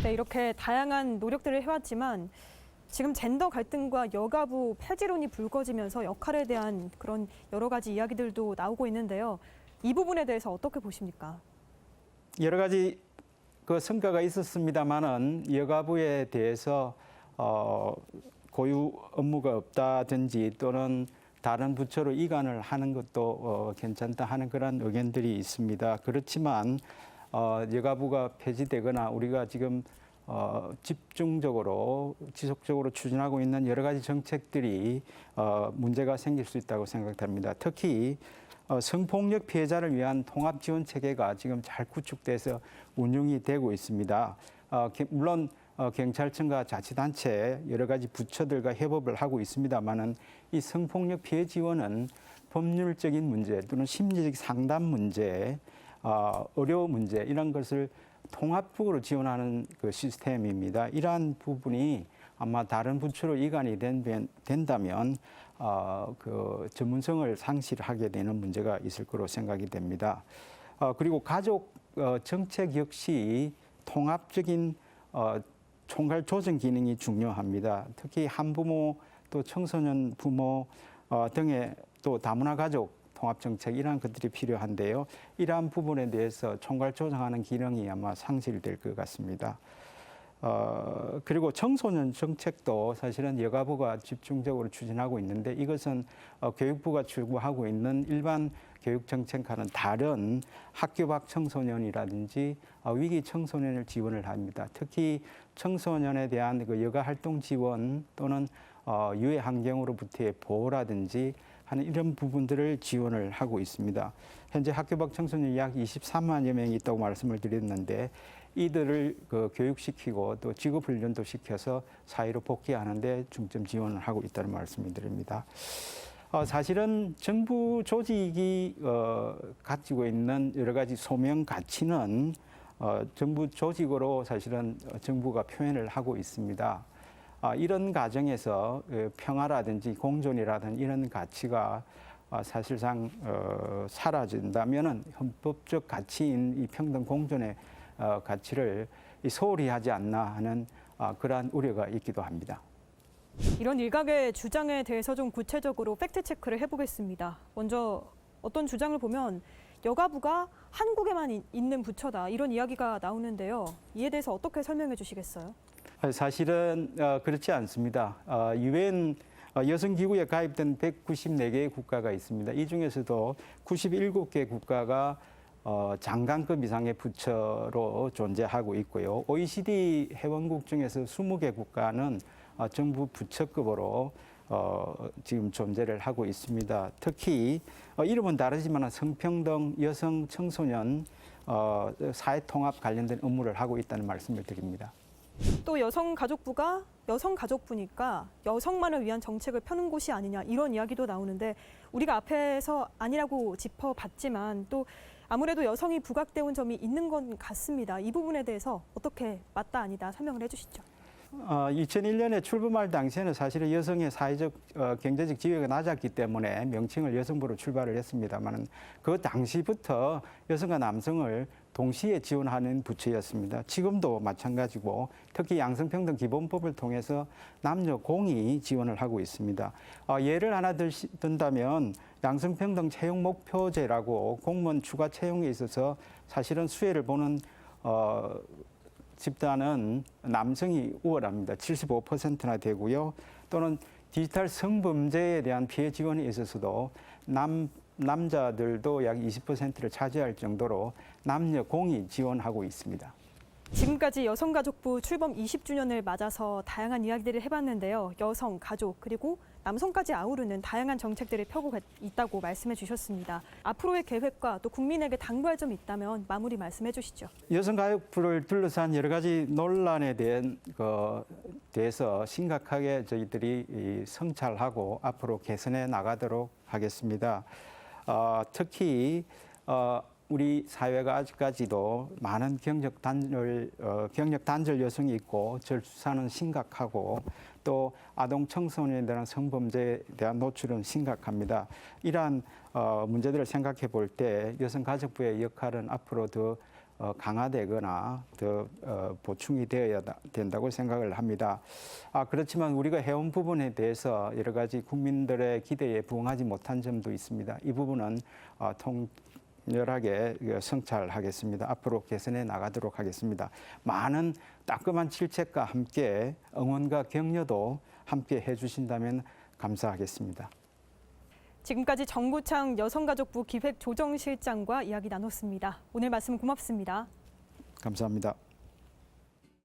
네, 이렇게 다양한 노력들을 해왔지만 지금 젠더 갈등과 여가부 폐지론이 불거지면서 역할에 대한 그런 여러 가지 이야기들도 나오고 있는데요. 이 부분에 대해서 어떻게 보십니까? 여러 가지 그 성과가 있었습니다만은 여가부에 대해서 고유 업무가 없다든지 또는 다른 부처로 이관을 하는 것도 괜찮다 하는 그런 의견들이 있습니다. 그렇지만 여가부가 폐지되거나 우리가 지금 집중적으로 지속적으로 추진하고 있는 여러 가지 정책들이 문제가 생길 수 있다고 생각됩니다. 특히 성폭력 피해자를 위한 통합 지원 체계가 지금 잘 구축돼서 운영이 되고 있습니다. 물론 경찰청과 자치단체 여러 가지 부처들과 협업을 하고 있습니다만은 이 성폭력 피해 지원은 법률적인 문제 또는 심리적 상담 문제, 의료 문제 이런 것을 통합적으로 지원하는 그 시스템입니다. 이러한 부분이 아마 다른 부처로 이관이 된다면 그 전문성을 상실하게 되는 문제가 있을 거로 생각이 됩니다. 그리고 가족 정책 역시 통합적인 총괄 조정 기능이 중요합니다. 특히 한부모 또 청소년 부모 등의 또 다문화 가족 통합 정책 이러한 것들이 필요한데요. 이러한 부분에 대해서 총괄 조정하는 기능이 아마 상실될 것 같습니다. 그리고 청소년 정책도 사실은 여가부가 집중적으로 추진하고 있는데 이것은 교육부가 추구하고 있는 일반 교육 정책과는 다른 학교 밖 청소년이라든지 위기 청소년을 지원을 합니다. 특히 청소년에 대한 그 여가 활동 지원 또는 유해 환경으로부터의 보호라든지 하는 이런 부분들을 지원을 하고 있습니다. 현재 학교 밖 청소년이 약 23만여 명이 있다고 말씀을 드렸는데 이들을 그 교육시키고 또 직업훈련도 시켜서 사회로 복귀하는 데 중점 지원을 하고 있다는 말씀을 드립니다. 사실은 정부 조직이 가지고 있는 여러 가지 소명 가치는 정부 조직으로 사실은 정부가 표현을 하고 있습니다. 이런 과정에서 평화라든지 공존이라든지 이런 가치가 사실상 사라진다면은 헌법적 가치인 이 평등 공존의 가치를 소홀히 하지 않나 하는 그러한 우려가 있기도 합니다. 이런 일각의 주장에 대해서 좀 구체적으로 팩트 체크를 해보겠습니다. 먼저 어떤 주장을 보면 여가부가 한국에만 있는 부처다 이런 이야기가 나오는데요. 이에 대해서 어떻게 설명해 주시겠어요? 사실은 그렇지 않습니다. 유엔 여성기구에 가입된 194개의 국가가 있습니다. 이 중에서도 97개 국가가 장관급 이상의 부처로 존재하고 있고요. OECD 회원국 중에서 20개 국가는 정부 부처급으로 지금 존재를 하고 있습니다. 특히 이름은 다르지만 성평등, 여성, 청소년, 사회통합 관련된 업무를 하고 있다는 말씀을 드립니다. 또 여성가족부가 여성가족부니까 여성만을 위한 정책을 펴는 곳이 아니냐 이런 이야기도 나오는데 우리가 앞에서 아니라고 짚어봤지만 또 아무래도 여성이 부각되어 온 점이 있는 것 같습니다. 이 부분에 대해서 어떻게 맞다 아니다 설명을 해주시죠. 2001년에 출범할 당시에는 사실은 여성의 사회적, 경제적 지위가 낮았기 때문에 명칭을 여성부로 출발을 했습니다만 그 당시부터 여성과 남성을 동시에 지원하는 부처였습니다. 지금도 마찬가지고 특히 양성평등 기본법을 통해서 남녀 공히 지원을 하고 있습니다. 예를 하나 든다면 양성평등 채용 목표제라고 공무원 추가 채용에 있어서 사실은 수혜를 보는 집단은 남성이 우월합니다. 75%나 되고요. 또는 디지털 성범죄에 대한 피해 지원에 있어서도 남자들도 약 20%를 차지할 정도로 남녀 공히 지원하고 있습니다. 지금까지 여성가족부 출범 20주년을 맞아서 다양한 이야기들을 해봤는데요. 여성, 가족, 그리고 남성까지 아우르는 다양한 정책들을 펴고 있다고 말씀해 주셨습니다. 앞으로의 계획과 또 국민에게 당부할 점이 있다면 마무리 말씀해 주시죠. 여성가족부를 둘러싼 여러 가지 논란에 대해서 심각하게 저희들이 성찰하고 앞으로 개선해 나가도록 하겠습니다. 특히 우리 사회가 아직까지도 많은 경력 단절 여성이 있고 저출산은 심각하고 또 아동 청소년에 대한 성범죄에 대한 노출은 심각합니다. 이러한 문제들을 생각해 볼 때 여성가족부의 역할은 앞으로 더 강화되거나 더 보충이 되어야 된다고 생각을 합니다. 그렇지만 우리가 해온 부분에 대해서 여러 가지 국민들의 기대에 부응하지 못한 점도 있습니다. 이 부분은 통렬하게 성찰하겠습니다. 앞으로 개선해 나가도록 하겠습니다. 많은 따끔한 질책과 함께 응원과 격려도 함께 해주신다면 감사하겠습니다. 지금까지 정부창 여성가족부 기획조정실장과 이야기 나눴습니다. 오늘 말씀 고맙습니다. 감사합니다.